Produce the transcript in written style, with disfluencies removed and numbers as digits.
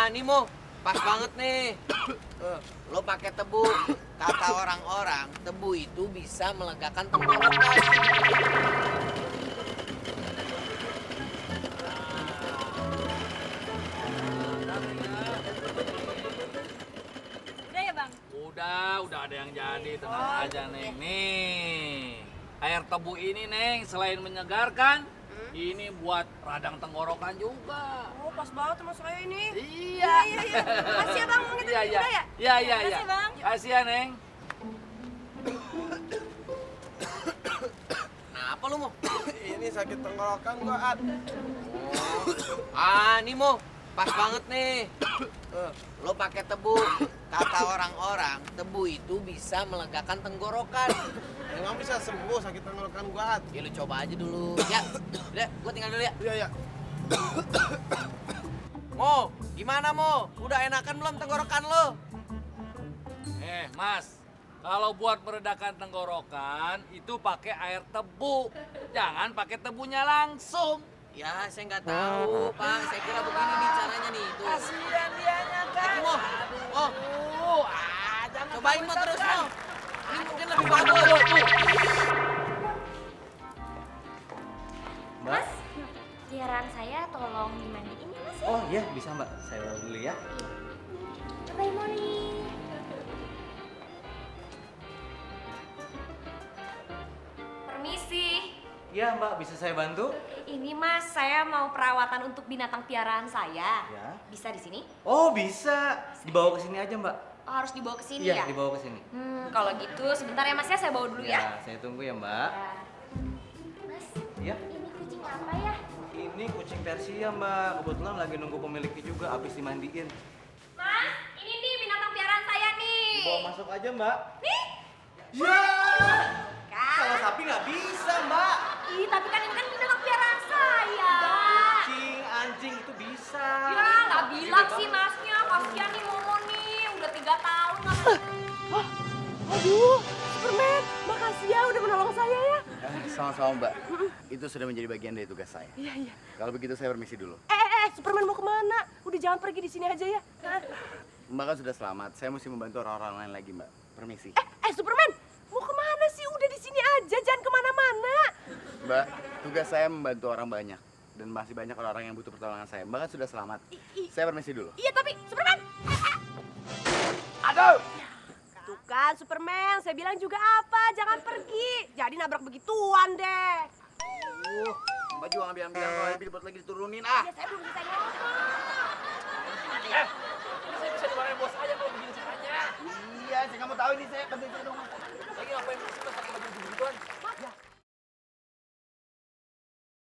Nih Mo, pas banget nih. Lo pakai tebu. Kata orang-orang, tebu itu bisa melegakan tenggorokan. Udah ya bang? Udah ada yang jadi, tenang aja Neng. Nih, air tebu ini Neng, selain menyegarkan, ini buat radang tenggorokan juga. Oh pas banget sama saya ini. Iya. Iya. Makasih ya bang, kita Iya. udah ya? Iya. Makasih bang. Kasih ya Neng. Kenapa lu Mo? Ini sakit tenggorokan gua, Ad. Nih Mo, pas banget nih. Lo pakai tebu. Kata orang-orang, tebu itu bisa melegakan tenggorokan. Emang bisa sembuh sakit tenggorokan gua, Ad? Ya lu coba aja dulu. Ya, udah, gua tinggal dulu ya. Iya. Mo, gimana Mo? Udah enakan belum tenggorokan lo? Mas, kalau buat meredakan tenggorokan itu pakai air tebu. Jangan pakai tebunya langsung. Ya, saya nggak tahu, Pak. Saya kira begini nih caranya nih. Tuh. Kasihan dianya kan. Mo, Jangan cobain Mo sampai terus tekan. Mo. Ini mungkin lebih bagus. Mas, piaraan saya tolong dimandiin ya mas ya? Oh iya bisa mbak, saya bawa dulu ya. Bye morning. Permisi. Iya mbak, bisa saya bantu? Ini mas, saya mau perawatan untuk binatang piaraan saya. Ya. Bisa di sini? Oh bisa, dibawa ke sini aja mbak. Oh, harus dibawa ke sini Iya, ya? dibawa ke sini. Kalau gitu sebentar ya mas ya, saya bawa dulu ya. Ya, saya tunggu ya mbak. Ya. Mas, Iya. ini kucing apa ya? Ini kucing Persia mbak, kebetulan lagi nunggu pemiliknya juga habis dimandiin. Mas, ini nih binatang piaraan saya nih. Bawa masuk aja mbak. Nih. Ya, Kan? kalau sapi nggak bisa mbak. Ih, tapi kan ini kan binatang piaraan saya. Kucing, anjing itu bisa. Ya, nggak bilang sih masnya. Kasihan nih Momo nih, udah 3 tahun mas. Aduh, Superman, makasih ya udah menolong saya ya. Sama-sama, Mbak. Itu sudah menjadi bagian dari tugas saya. Iya. Kalau begitu saya permisi dulu. Superman mau kemana? Udah jangan pergi di sini aja ya. Mbak kan sudah selamat. Saya mesti membantu orang-orang lain lagi, Mbak. Permisi. Superman, mau kemana sih? Udah di sini aja, jangan kemana-mana. Mbak, tugas saya membantu orang banyak. Dan masih banyak orang-orang yang butuh pertolongan saya. Mbak kan sudah selamat. Saya permisi dulu. Iya tapi Superman. Aduh! Tuh kan Superman, saya bilang juga apa? Jangan pergi. Jadi nabrak begituan deh. Mbak juga ngambil-ambil kalau billboard lagi diturunin. Ah! Ya saya belum selesai ngomong. Saya bisa dimarahin bos aja kalau begini caranya. Iya, saya nggak mau tahu ini saya. Bantuin saya dong. Lagi ngapain sih mas pakai baju begituan?